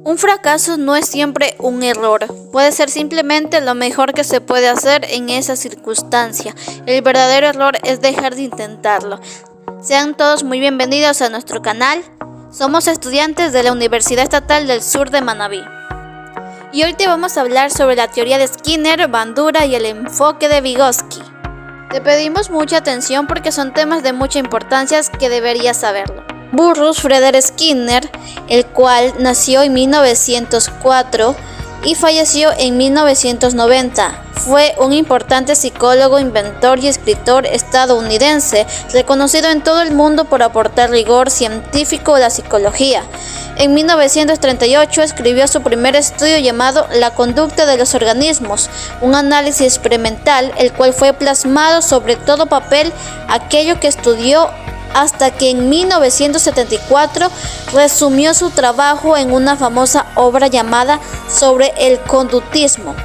Un fracaso no es siempre un error, puede ser simplemente lo mejor que se puede hacer en esa circunstancia. El verdadero error es dejar de intentarlo. Sean todos muy bienvenidos a nuestro canal. Somos estudiantes de la Universidad Estatal del Sur de Manabí. Y hoy te vamos a hablar sobre la teoría de Skinner, Bandura y el enfoque de Vygotsky. Te pedimos mucha atención porque son temas de mucha importancia que deberías saberlo. Burrus Frederick Skinner, el cual nació en 1904 y falleció en 1990, fue un importante psicólogo, inventor y escritor estadounidense, reconocido en todo el mundo por aportar rigor científico a la psicología. En 1938 escribió su primer estudio llamado La conducta de los organismos, un análisis experimental, el cual fue plasmado sobre todo papel, aquello que estudió hasta que en 1974 resumió su trabajo en una famosa obra llamada Sobre el conductismo.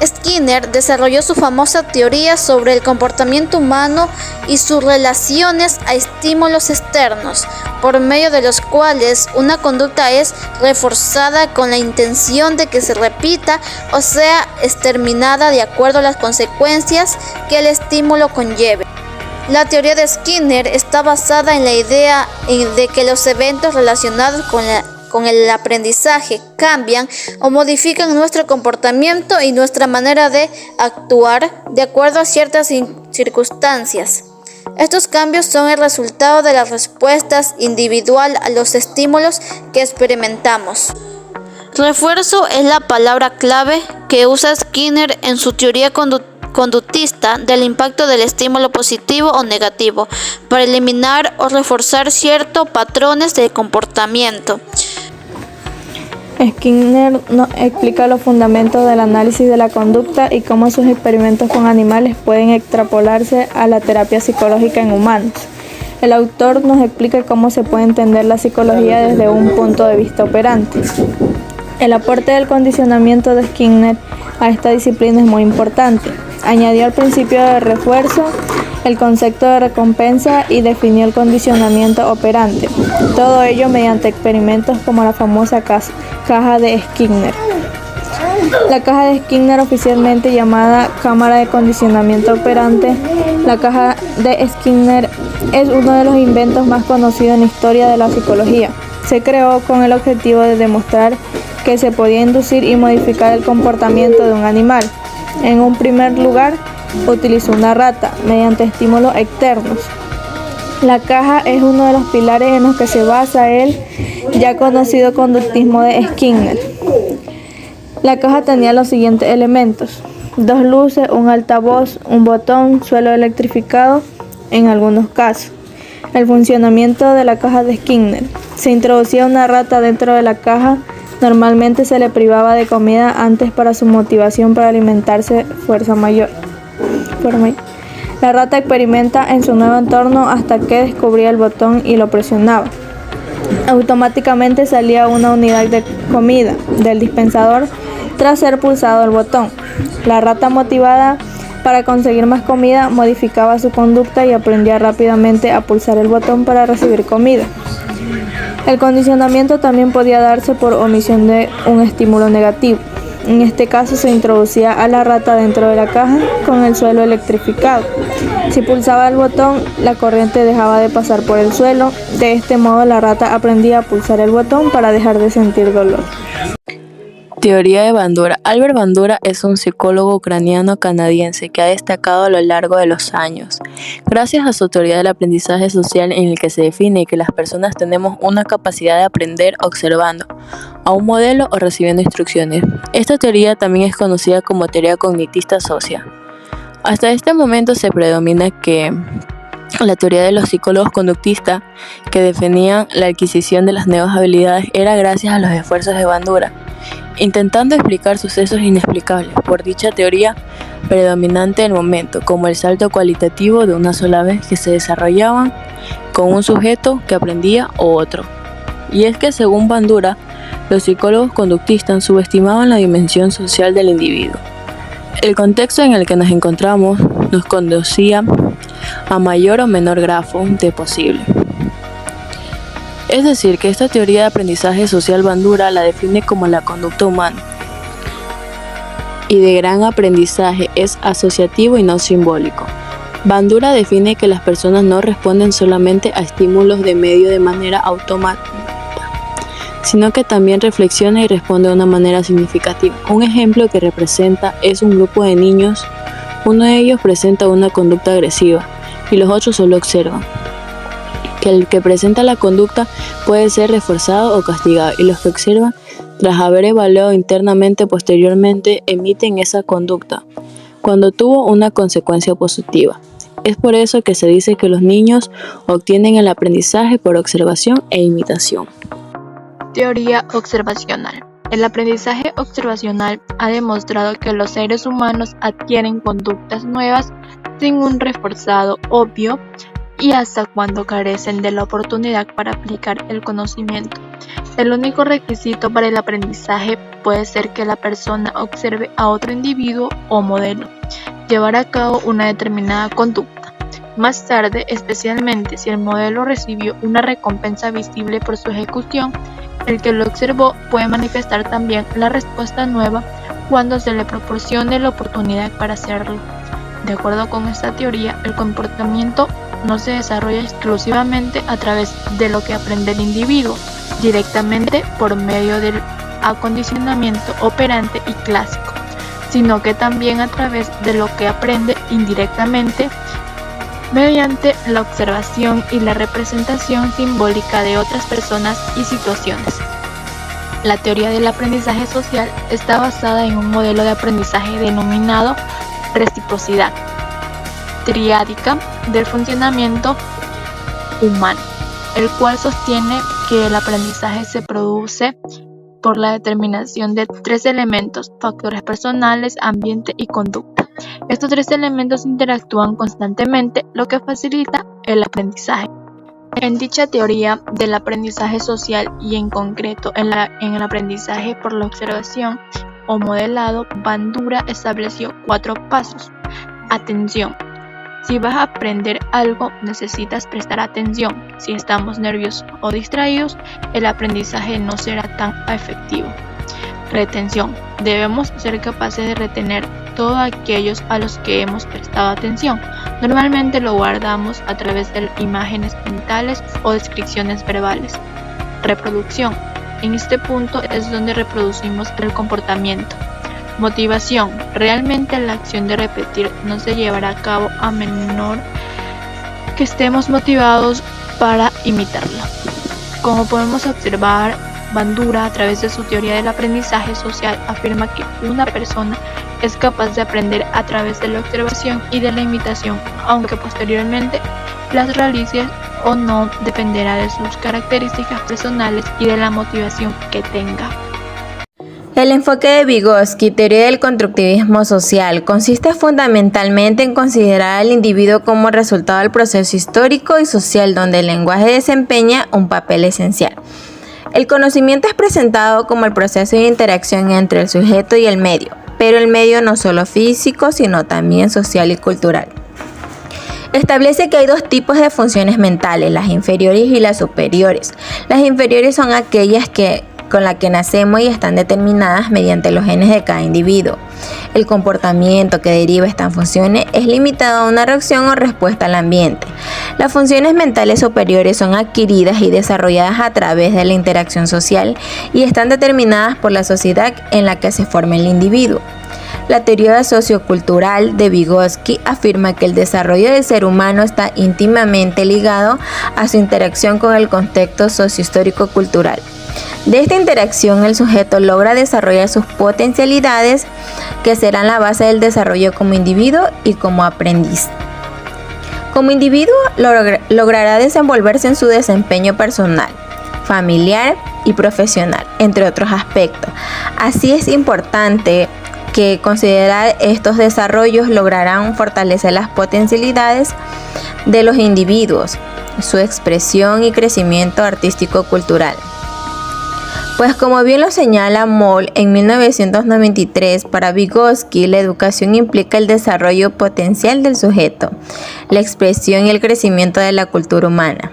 Skinner desarrolló su famosa teoría sobre el comportamiento humano y sus relaciones a estímulos externos, por medio de los cuales una conducta es reforzada con la intención de que se repita o sea exterminada de acuerdo a las consecuencias que el estímulo conlleve. La teoría de Skinner está basada en la idea de que los eventos relacionados con el aprendizaje cambian o modifican nuestro comportamiento y nuestra manera de actuar de acuerdo a ciertas circunstancias. Estos cambios son el resultado de las respuestas individuales a los estímulos que experimentamos. Refuerzo es la palabra clave que usa Skinner en su teoría conductista del impacto del estímulo positivo o negativo para eliminar o reforzar ciertos patrones de comportamiento. Skinner nos explica los fundamentos del análisis de la conducta y cómo sus experimentos con animales pueden extrapolarse a la terapia psicológica en humanos. El autor nos explica cómo se puede entender la psicología desde un punto de vista operante. El aporte del condicionamiento de Skinner a esta disciplina es muy importante. Añadió al principio de refuerzo el concepto de recompensa y definió el condicionamiento operante. Todo ello mediante experimentos como la famosa caja de Skinner. La caja de Skinner, oficialmente llamada cámara de condicionamiento operante, la caja de Skinner es uno de los inventos más conocidos en la historia de la psicología. Se creó con el objetivo de demostrar que se podía inducir y modificar el comportamiento de un animal. En un primer lugar, utilizó una rata mediante estímulos externos. La caja es uno de los pilares en los que se basa el ya conocido conductismo de Skinner. La caja tenía los siguientes elementos: 2 luces, un altavoz, un botón, suelo electrificado en algunos casos. El funcionamiento de la caja de Skinner: se introducía una rata dentro de la caja. Normalmente se le privaba de comida antes para su motivación para alimentarse fuerza mayor. La rata experimenta en su nuevo entorno hasta que descubría el botón y lo presionaba. Automáticamente salía una unidad de comida del dispensador tras ser pulsado el botón. La rata, motivada para conseguir más comida, modificaba su conducta y aprendía rápidamente a pulsar el botón para recibir comida. El condicionamiento también podía darse por omisión de un estímulo negativo. En este caso se introducía a la rata dentro de la caja con el suelo electrificado. Si pulsaba el botón, la corriente dejaba de pasar por el suelo. De este modo la rata aprendía a pulsar el botón para dejar de sentir dolor. Teoría de Bandura. Albert Bandura es un psicólogo ucraniano-canadiense que ha destacado a lo largo de los años, gracias a su teoría del aprendizaje social, en el que se define que las personas tenemos una capacidad de aprender observando a un modelo o recibiendo instrucciones. Esta teoría también es conocida como teoría cognitista social. Hasta este momento se predomina que la teoría de los psicólogos conductistas, que definían la adquisición de las nuevas habilidades, era gracias a los esfuerzos de Bandura, intentando explicar sucesos inexplicables por dicha teoría predominante del momento, como el salto cualitativo de una sola vez que se desarrollaban con un sujeto que aprendía o otro. Y es que según Bandura, los psicólogos conductistas subestimaban la dimensión social del individuo. El contexto en el que nos encontramos nos conducía a mayor o menor grado de posible. Es decir, que esta teoría de aprendizaje social Bandura la define como la conducta humana y de gran aprendizaje es asociativo y no simbólico. Bandura define que las personas no responden solamente a estímulos de medio de manera automática, sino que también reflexiona y responde de una manera significativa. Un ejemplo que representa es un grupo de niños. Uno de ellos presenta una conducta agresiva y los otros solo observan. Que el que presenta la conducta puede ser reforzado o castigado y los que observan, tras haber evaluado internamente posteriormente, emiten esa conducta cuando tuvo una consecuencia positiva. Es por eso que se dice que los niños obtienen el aprendizaje por observación e imitación. Teoría observacional. El aprendizaje observacional ha demostrado que los seres humanos adquieren conductas nuevas sin un reforzado obvio y hasta cuando carecen de la oportunidad para aplicar el conocimiento. El único requisito para el aprendizaje puede ser que la persona observe a otro individuo o modelo llevar a cabo una determinada conducta. Más tarde, especialmente si el modelo recibió una recompensa visible por su ejecución, el que lo observó puede manifestar también la respuesta nueva cuando se le proporcione la oportunidad para hacerlo. De acuerdo con esta teoría, el comportamiento no se desarrolla exclusivamente a través de lo que aprende el individuo, directamente por medio del acondicionamiento operante y clásico, sino que también a través de lo que aprende indirectamente mediante la observación y la representación simbólica de otras personas y situaciones. La teoría del aprendizaje social está basada en un modelo de aprendizaje denominado reciprocidad triádica del funcionamiento humano, el cual sostiene que el aprendizaje se produce por la determinación de tres elementos: factores personales, ambiente y conducta. Estos tres elementos interactúan constantemente, lo que facilita el aprendizaje. En dicha teoría del aprendizaje social y en concreto en el aprendizaje por la observación o modelado, Bandura estableció 4 pasos. Atención. Si vas a aprender algo, necesitas prestar atención. Si estamos nerviosos o distraídos, el aprendizaje no será tan efectivo. Retención. Debemos ser capaces de retener todos aquellos a los que hemos prestado atención. Normalmente lo guardamos a través de imágenes mentales o descripciones verbales. Reproducción. En este punto es donde reproducimos el comportamiento. Motivación. Realmente la acción de repetir no se llevará a cabo a menor que estemos motivados para imitarla. Como podemos observar, Bandura, a través de su teoría del aprendizaje social, afirma que una persona es capaz de aprender a través de la observación y de la imitación, aunque posteriormente las realice o no dependerá de sus características personales y de la motivación que tenga. El enfoque de Vygotsky, teoría del constructivismo social, consiste fundamentalmente en considerar al individuo como resultado del proceso histórico y social donde el lenguaje desempeña un papel esencial. El conocimiento es presentado como el proceso de interacción entre el sujeto y el medio, pero el medio no solo físico, sino también social y cultural. Establece que hay 2 tipos de funciones mentales, las inferiores y las superiores. Las inferiores son aquellas con las que nacemos y están determinadas mediante los genes de cada individuo. El comportamiento que deriva estas funciones es limitado a una reacción o respuesta al ambiente. Las funciones mentales superiores son adquiridas y desarrolladas a través de la interacción social y están determinadas por la sociedad en la que se forma el individuo. La teoría sociocultural de Vygotsky afirma que el desarrollo del ser humano está íntimamente ligado a su interacción con el contexto sociohistórico-cultural. De esta interacción, el sujeto logra desarrollar sus potencialidades, que serán la base del desarrollo como individuo y como aprendiz. Como individuo, logrará desenvolverse en su desempeño personal, familiar y profesional, entre otros aspectos. Así es importante que considerar estos desarrollos lograrán fortalecer las potencialidades de los individuos, su expresión y crecimiento artístico-cultural. Pues como bien lo señala Moll en 1993, para Vygotsky la educación implica el desarrollo potencial del sujeto, la expresión y el crecimiento de la cultura humana.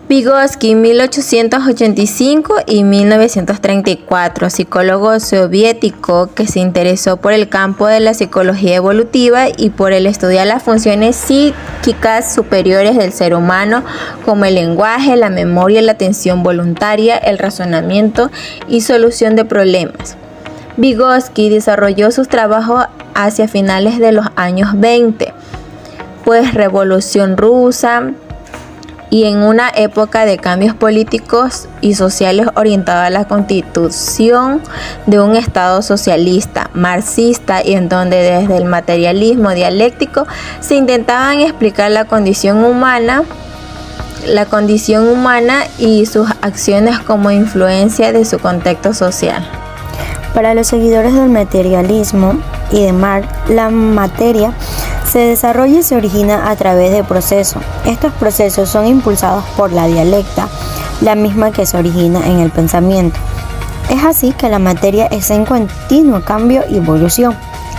Vygotsky, 1885 y 1934, psicólogo soviético que se interesó por el campo de la psicología evolutiva y por el estudiar las funciones psíquicas superiores del ser humano, como el lenguaje, la memoria, la atención voluntaria, el razonamiento y solución de problemas. Vygotsky desarrolló sus trabajos hacia finales de los años 20, pues Revolución Rusa, y en una época de cambios políticos y sociales orientados a la constitución de un Estado socialista, marxista, y en donde desde el materialismo dialéctico se intentaban explicar la condición humana y sus acciones como influencia de su contexto social. Para los seguidores del materialismo y de Marx, la materia se desarrolla y se origina a través de procesos. Estos procesos son impulsados por la dialecta, la misma que se origina en el pensamiento. Es así que la materia es en continuo cambio y evolución.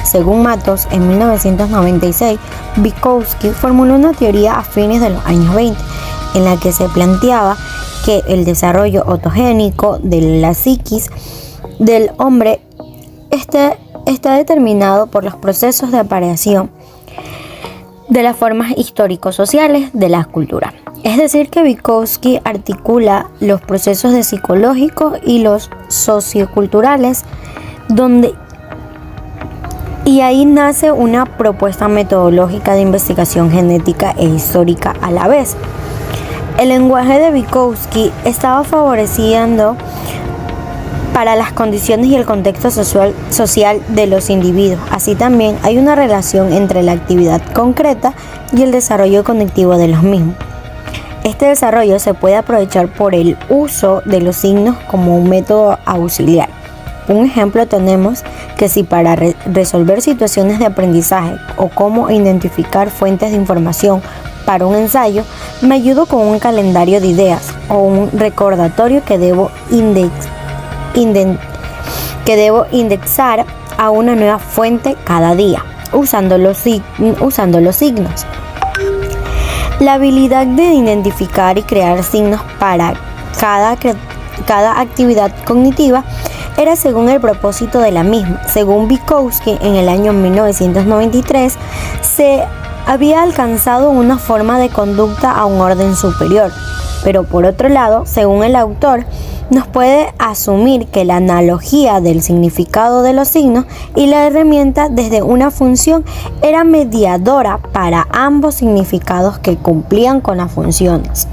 Según Matos, en 1996, Vygotsky formuló una teoría a fines de los años 20, en la que se planteaba que el desarrollo ontogénico de la psiquis del hombre está determinado por los procesos de aparición de las formas histórico-sociales de la cultura. Es decir, que Vygotsky articula los procesos psicológicos y los socioculturales, y ahí nace una propuesta metodológica de investigación genética e histórica a la vez. El lenguaje de Vygotsky estaba favoreciendo para las condiciones y el contexto social de los individuos. Así también hay una relación entre la actividad concreta y el desarrollo cognitivo de los mismos. Este desarrollo se puede aprovechar por el uso de los signos como un método auxiliar. Un ejemplo tenemos que si para resolver situaciones de aprendizaje o cómo identificar fuentes de información para un ensayo, me ayudo con un calendario de ideas o un recordatorio que debo indexar a una nueva fuente cada día, usando los signos. La habilidad de identificar y crear signos para cada actividad cognitiva era según el propósito de la misma. Según Vygotsky, en el año 1993 se había alcanzado una forma de conducta a un orden superior, pero por otro lado, según el autor, nos puede asumir que la analogía del significado de los signos y la herramienta desde una función era mediadora para ambos significados que cumplían con las funciones.